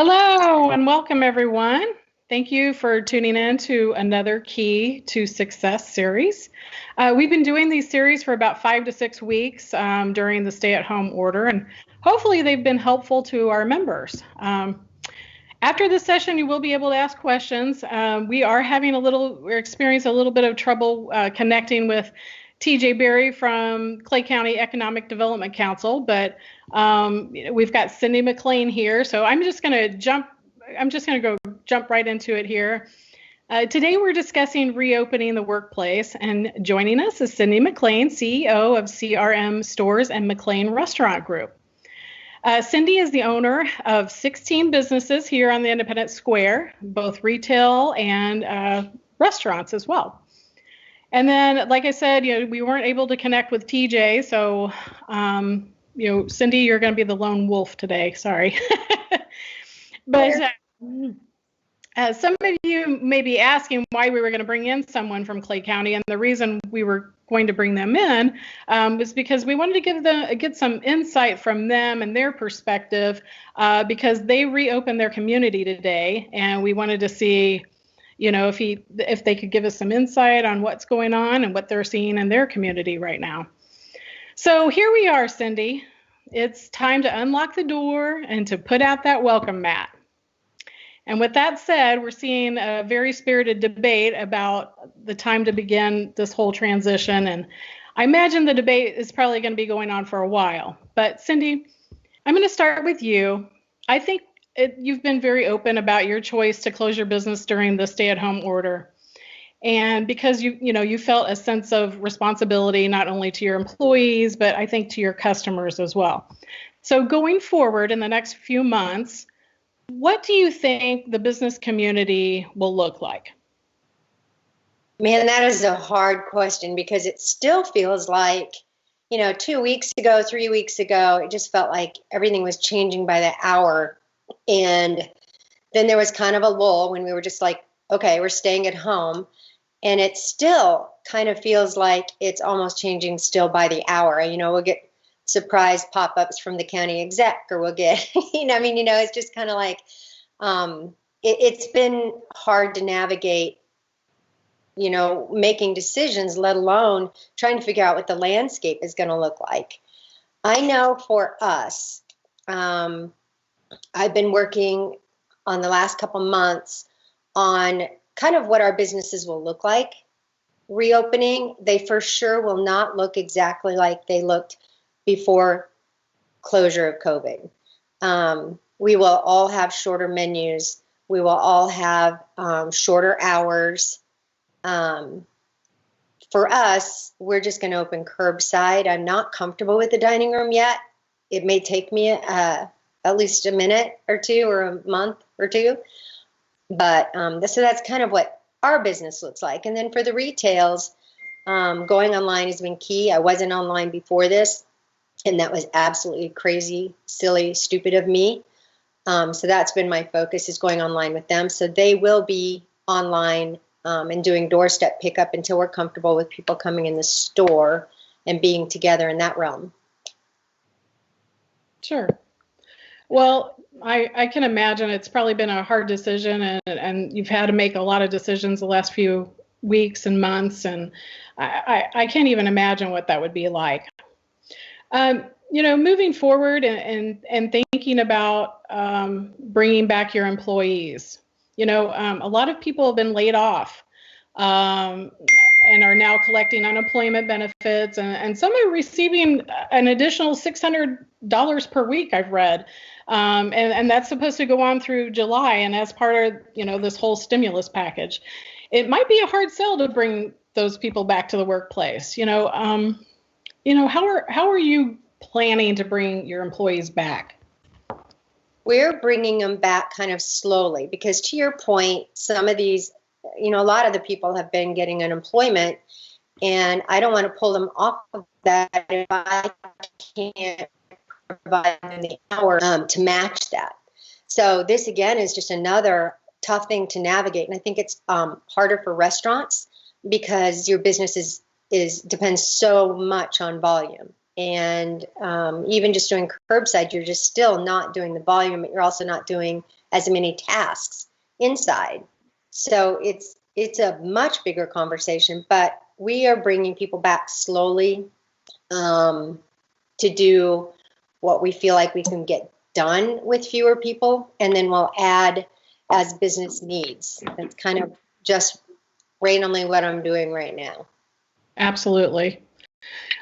Hello and welcome everyone. Thank you for tuning in to another Key to Success series. We've been doing these series for about 5 to 6 weeks during the stay-at-home order, and hopefully they've been helpful to our members. After this session, you will be able to ask questions. We're experiencing a little bit of trouble connecting with TJ Berry from Clay County Economic Development Council, but we've got Cindy McLean here, so I'm just going to jump right into it here. Today we're discussing reopening the workplace, and joining us is Cindy McLean, CEO of CRM Stores and McLean Restaurant Group. Cindy is the owner of 16 businesses here on the Independence Square, both retail and restaurants as well. And then, like I said, we weren't able to connect with TJ, so Cindy, you're going to be the lone wolf today. Sorry. But some of you may be asking why we were going to bring in someone from Clay County, and the reason we were going to bring them in was because we wanted to get some insight from them and their perspective, because they reopened their community today, and we wanted to see, if they could give us some insight on what's going on and what they're seeing in their community right now. So here we are, Cindy. It's time to unlock the door and to put out that welcome mat. And with that said, we're seeing a very spirited debate about the time to begin this whole transition. And I imagine the debate is probably going to be going on for a while. But Cindy, I'm going to start with you. I think you've been very open about your choice to close your business during the stay-at-home order. And because you felt a sense of responsibility, not only to your employees, but I think to your customers as well. So going forward in the next few months, what do you think the business community will look like? Man, that is a hard question, because it still feels like, 2 weeks ago, 3 weeks ago, it just felt like everything was changing by the hour. And then there was kind of a lull when we were just like, okay, we're staying at home. And it still kind of feels like it's almost changing still by the hour. We'll get surprise pop-ups from the county exec, or we'll get, it's just kind of like, it's been hard to navigate, making decisions, let alone trying to figure out what the landscape is going to look like. I know for us, I've been working on the last couple months on kind of what our businesses will look like reopening. They for sure will not look exactly like they looked before closure of COVID. We will all have shorter menus. We will all have shorter hours. For us, we're just going to open curbside. I'm not comfortable with the dining room yet. It may take me at least a minute or two, or a month or two. But so that's kind of what our business looks like. And then for the retails, going online has been key. I wasn't online before this, and that was absolutely crazy, silly, stupid of me. So that's been my focus, is going online with them. So they will be online and doing doorstep pickup until we're comfortable with people coming in the store and being together in that realm. Sure. Well, I can imagine it's probably been a hard decision, and you've had to make a lot of decisions the last few weeks and months, and I can't even imagine what that would be like. Moving forward and thinking about bringing back your employees. A lot of people have been laid off and are now collecting unemployment benefits, and some are receiving an additional $600 per week, I've read. And that's supposed to go on through July, and as part of this whole stimulus package. It might be a hard sell to bring those people back to the workplace. How are you planning to bring your employees back? We're bringing them back kind of slowly, because to your point, some of these, a lot of the people have been getting unemployment, and I don't want to pull them off of that if I can't provide them the hour to match that. So this again is just another tough thing to navigate, and I think it's harder for restaurants, because your business is depends so much on volume, And even just doing curbside, you're just still not doing the volume, but you're also not doing as many tasks inside. So it's a much bigger conversation, but we are bringing people back slowly to do what we feel like we can get done with fewer people, and then we'll add as business needs. That's kind of just randomly what I'm doing right now. Absolutely.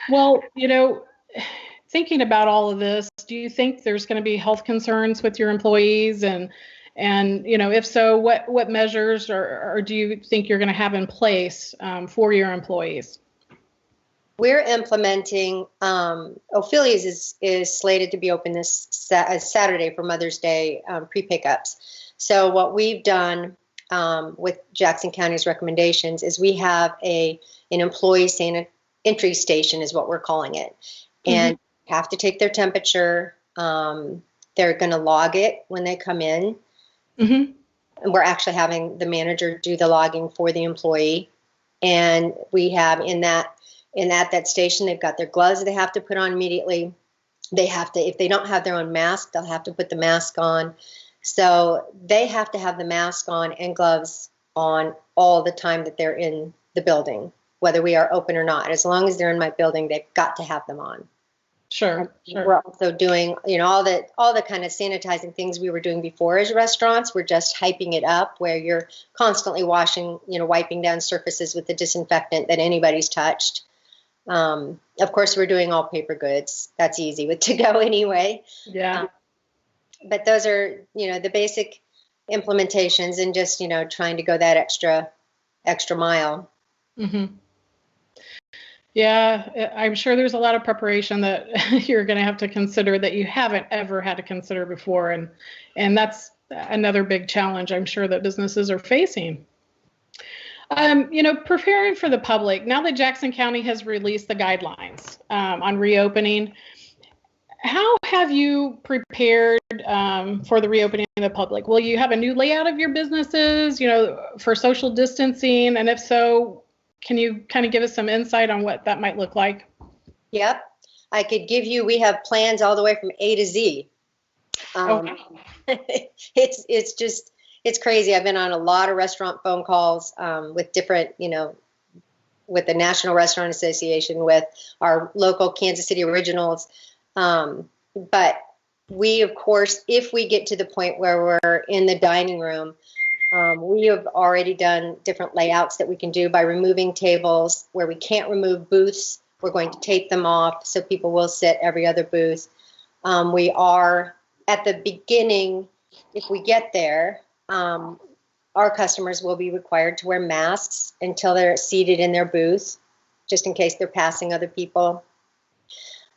Well, thinking about all of this, do you think there's going to be health concerns with your employees? And if so, what measures or do you think you're going to have in place for your employees? We're implementing, Ophelia's is slated to be open this Saturday for Mother's Day pre-pickups. So what we've done with Jackson County's recommendations is we have an employee entry station is what we're calling it. And have to take their temperature. They're going to log it when they come in. And we're actually having the manager do the logging for the employee. And we have in that station, they've got their gloves they have to put on immediately. They have to, if they don't have their own mask, they'll have to put the mask on. So they have to have the mask on and gloves on all the time that they're in the building, whether we are open or not. As long as they're in my building, they've got to have them on. Sure. We're also doing, all the kind of sanitizing things we were doing before as restaurants. We're just hyping it up where you're constantly washing, wiping down surfaces with the disinfectant that anybody's touched. Of course, we're doing all paper goods. That's easy with to go anyway. Yeah. But those are, the basic implementations and just, trying to go that extra mile. Yeah, I'm sure there's a lot of preparation that you're going to have to consider that you haven't ever had to consider before. And that's another big challenge I'm sure that businesses are facing. Preparing for the public, now that Jackson County has released the guidelines on reopening, how have you prepared for the reopening of the public? Will you have a new layout of your businesses, for social distancing? And if so, can you kind of give us some insight on what that might look like? Yep. I could give you, we have plans all the way from A to Z. It's crazy. I've been on a lot of restaurant phone calls with different, with the National Restaurant Association, with our local Kansas City Originals. But we, of course, if we get to the point where we're in the dining room, we have already done different layouts that we can do by removing tables. Where we can't remove booths, we're going to tape them off so people will sit every other booth. We are at the beginning, if we get there, our customers will be required to wear masks until they're seated in their booth, just in case they're passing other people.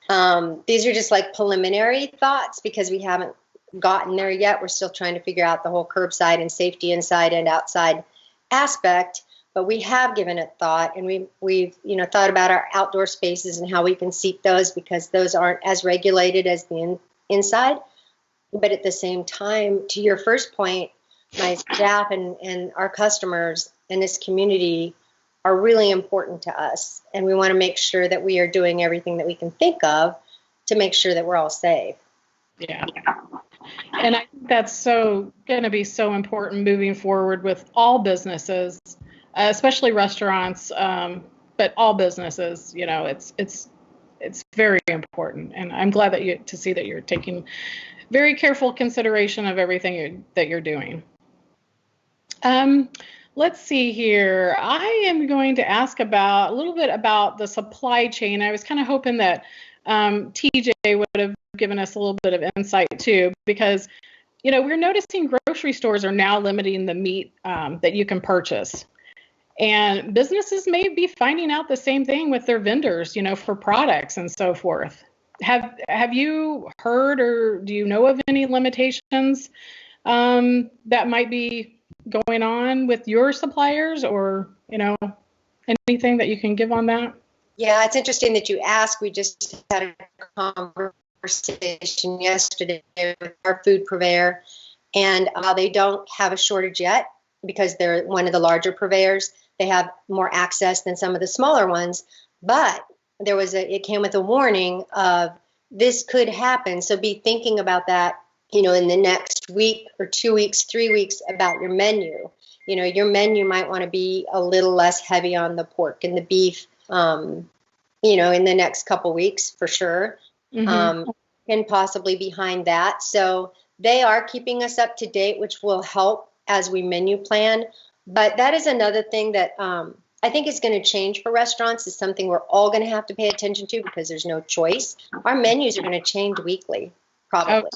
These are just like preliminary thoughts because we haven't gotten there yet. We're still trying to figure out the whole curbside and safety inside and outside aspect, but we have given it thought, and we've thought about our outdoor spaces and how we can seat those because those aren't as regulated as the inside. But at the same time, to your first point, my staff and our customers in this community are really important to us, and we want to make sure that we are doing everything that we can think of to make sure that we're all safe. Yeah. And I think that's going to be so important moving forward with all businesses, especially restaurants, but all businesses. It's very important, and I'm glad to see that you're taking very careful consideration of everything that you're doing. Let's see here. I am going to ask a little bit about the supply chain. I was kind of hoping that TJ would have given us a little bit of insight too, because we're noticing grocery stores are now limiting the meat that you can purchase, and businesses may be finding out the same thing with their vendors, for products and so forth. Have you heard or do you know of any limitations that might be going on with your suppliers, or anything that you can give on that? Yeah, it's interesting that you ask. We just had a conversation yesterday with our food purveyor, and they don't have a shortage yet because they're one of the larger purveyors. They have more access than some of the smaller ones, but it came with a warning of this could happen. So be thinking about that, in the next week or 2 weeks, 3 weeks about your menu. Your menu might want to be a little less heavy on the pork and the beef, in the next couple weeks for sure. And possibly behind that. So they are keeping us up to date, which will help as we menu plan. But that is another thing that I think is going to change for restaurants. Is something we're all going to have to pay attention to because there's no choice. Our menus are going to change weekly, probably.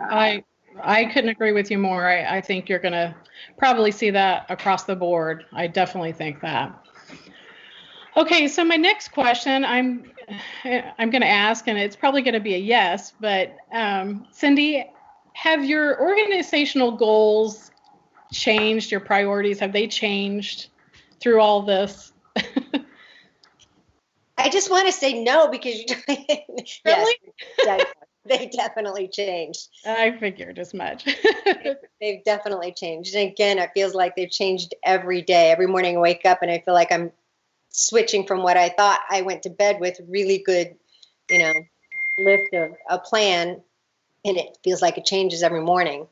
I couldn't agree with you more. I think you're going to probably see that across the board. I definitely think that. Okay, so my next question I'm going to ask, and it's probably going to be a yes, but Cindy, have your organizational goals changed? Your priorities, have they changed through all this? I just want to say no because Really? Yes, they definitely changed. I figured as much. They've definitely changed. And again, it feels like they've changed every day. Every morning I wake up and I feel like I'm switching from what I thought I went to bed with really good, list of a plan, and it feels like it changes every morning.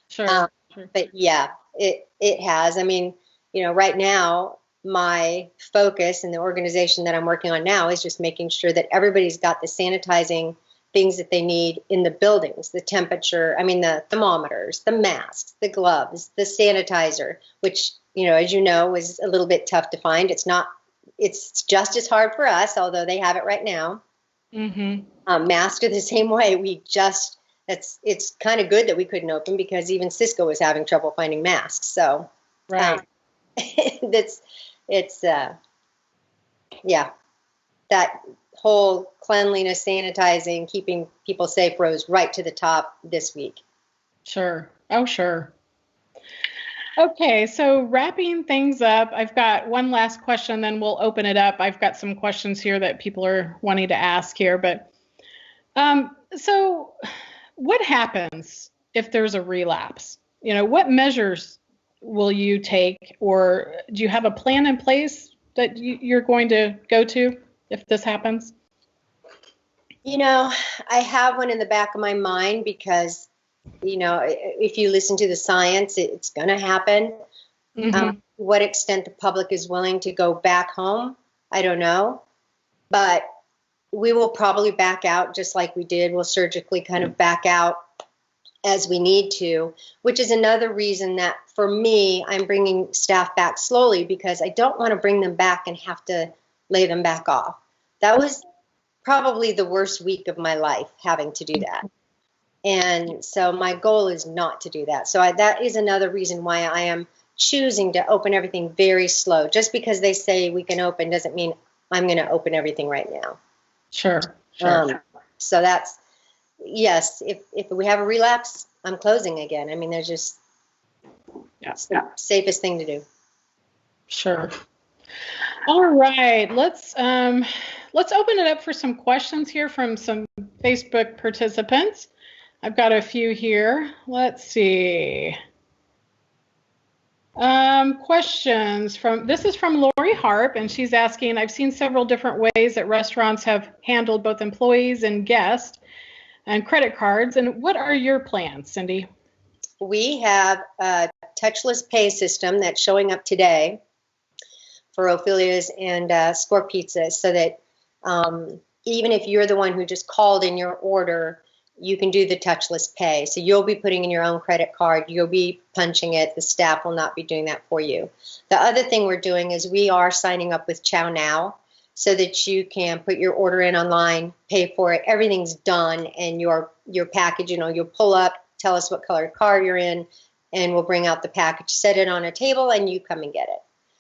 Sure. But yeah, it has. I mean, right now my focus and the organization that I'm working on now is just making sure that everybody's got the sanitizing things that they need in the buildings, the temperature, the thermometers, the masks, the gloves, the sanitizer, which, as you know, is a little bit tough to find. It's just as hard for us, although they have it right now. Masks are the same way. It's kind of good that we couldn't open because even Cisco was having trouble finding masks. So, right. That whole cleanliness, sanitizing, keeping people safe rose right to the top this week. Sure. Oh, sure. Okay, so wrapping things up, I've got one last question, then we'll open it up. I've got some questions here that people are wanting to ask here, but so what happens if there's a relapse? What measures will you take, or do you have a plan in place that you're going to go to if this happens? I have one in the back of my mind because, if you listen to the science, it's going to happen. What extent the public is willing to go back home, I don't know. But we will probably back out just like we did. We'll surgically kind of back out as we need to, which is another reason that for me, I'm bringing staff back slowly because I don't want to bring them back and have to lay them back off. That was probably the worst week of my life, having to do that. And so my goal is not to do that. So that is another reason why I am choosing to open everything very slow. Just because they say we can open doesn't mean I'm going to open everything right now. Sure. So that's, yes, if we have a relapse, I'm closing again. There's just, it's the safest thing to do. Sure. All right, let's open it up for some questions here from some Facebook participants. I've got a few here. Let's see. Questions this is from Lori Harp, and she's asking, I've seen several different ways that restaurants have handled both employees and guests and credit cards. And what are your plans, Cindy? We have a Touchless Pay system that's showing up today for Ophelia's and Score Pizza, so that even if you're the one who just called in your order, you can do the Touchless Pay. So you'll be putting in your own credit card. You'll be punching it. The staff will not be doing that for you. The other thing we're doing is we are signing up with Chow Now so that you can put your order in online, pay for it. Everything's done, and your package, you'll pull up, tell us what color car you're in, and we'll bring out the package, set it on a table, and you come and get it.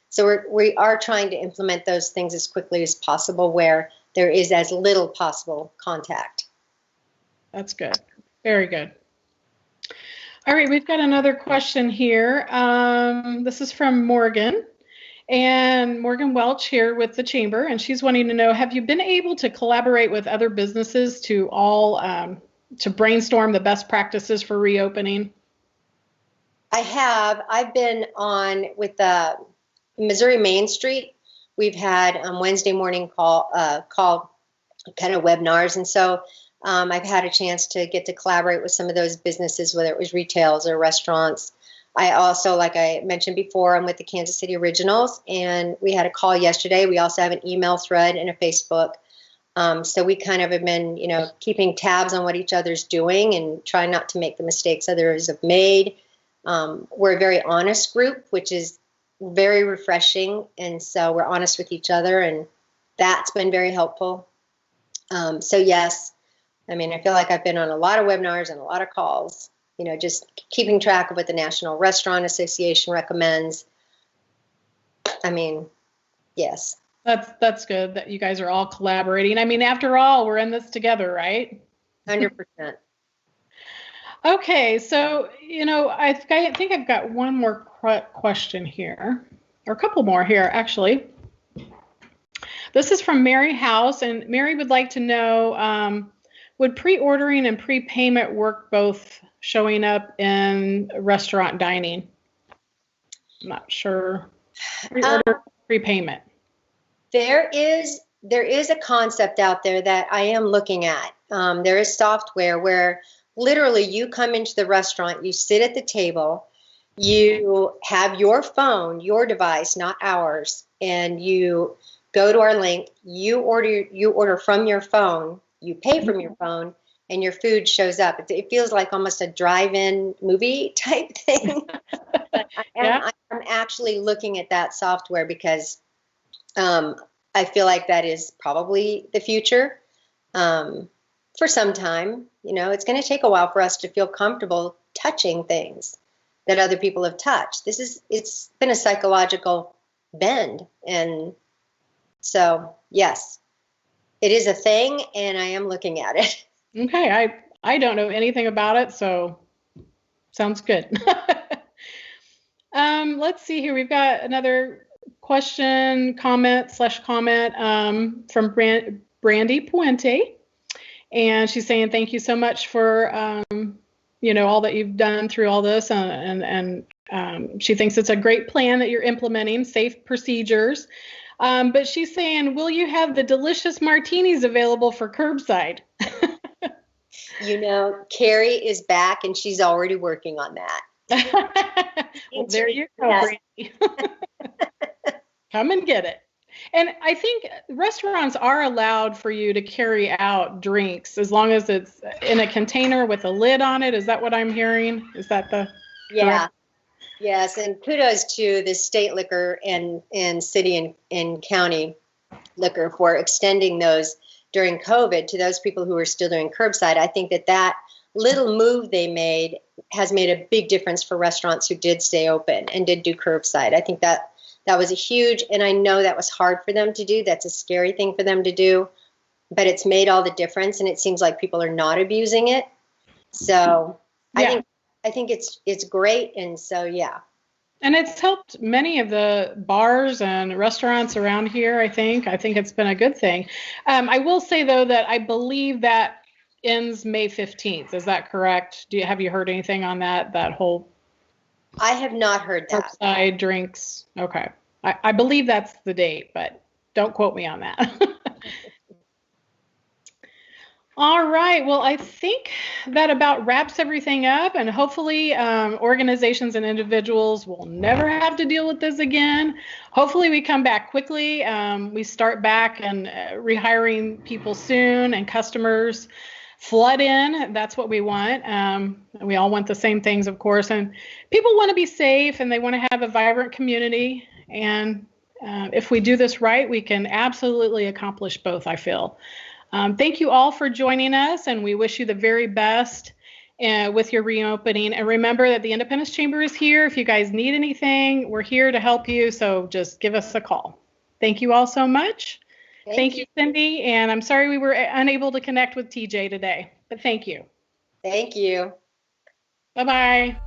So we are trying to implement those things as quickly as possible where there is as little possible contact. That's good. Very good. All right, we've got another question here. This is from Morgan, and Morgan Welch here with the Chamber, and she's wanting to know, have you been able to collaborate with other businesses to brainstorm the best practices for reopening? I have. I've been on with Missouri Main Street. we've had Wednesday morning call kind of webinars. And so I've had a chance to get to collaborate with some of those businesses, whether it was retails or restaurants. I also, like I mentioned before, I'm with the Kansas City Originals, and we had a call yesterday. We also have an email thread and a Facebook. So we kind of have been, keeping tabs on what each other's doing and trying not to make the mistakes others have made. We're a very honest group, which is very refreshing. And so we're honest with each other, and that's been very helpful. So yes, I mean, I feel like I've been on a lot of webinars and a lot of calls, just keeping track of what the National Restaurant Association recommends. I mean, yes. That's good that you guys are all collaborating. I mean, after all, we're in this together, right? 100%. Okay, so, I think I've got one more question here, or a couple more here, actually. This is from Mary House, and Mary would like to know, would pre-ordering and prepayment work both showing up in restaurant dining? I'm not sure. Pre-order, prepayment. There is a concept out there that I am looking at. There is software where literally you come into the restaurant, you sit at the table, you have your phone, your device, not ours, and you go to our link, you order from your phone, you pay from your phone, and your food shows up. It feels like almost a drive-in movie type thing. I'm actually looking at that software because I feel like that is probably the future for some time. It's going to take a while for us to feel comfortable touching things that other people have touched. It's been a psychological bend. And so, yes, it is a thing, and I am looking at it. Okay, I don't know anything about it, so sounds good. Let's see here. We've got another comment from Brandy Puente, and she's saying thank you so much for all that you've done through all this, and she thinks it's a great plan that you're implementing, safe procedures. But she's saying, will you have the delicious martinis available for curbside? Carrie is back, and she's already working on that. Well, there you go, Brandy. Come and get it. And I think restaurants are allowed for you to carry out drinks as long as it's in a container with a lid on it. Is that what I'm hearing? Is that the correct? Yes, and kudos to the state liquor and city and county liquor for extending those during COVID to those people who are still doing curbside. I think that little move they made has made a big difference for restaurants who did stay open and did do curbside. I think that was a huge, and I know that was hard for them to do. That's a scary thing for them to do, but it's made all the difference, and it seems like people are not abusing it. So yeah. I think it's great, and so yeah. And it's helped many of the bars and restaurants around here, I think. I think it's been a good thing. I will say, though, that I believe that ends May 15th. Is that correct? Have you heard anything on that whole? I have not heard that. Curbside drinks. Okay. I believe that's the date, but don't quote me on that. All right. Well, I think that about wraps everything up, and hopefully organizations and individuals will never have to deal with this again. Hopefully we come back quickly. We start back and rehiring people soon, and customers flood in. That's what we want. We all want the same things, of course, and people want to be safe, and they want to have a vibrant community. And if we do this right, we can absolutely accomplish both, I feel. Thank you all for joining us, and we wish you the very best with your reopening. And remember that the Independence Chamber is here. If you guys need anything, we're here to help you, so just give us a call. Thank you all so much. Thank you, Cindy, and I'm sorry we were unable to connect with TJ today, but thank you. Thank you. Bye-bye.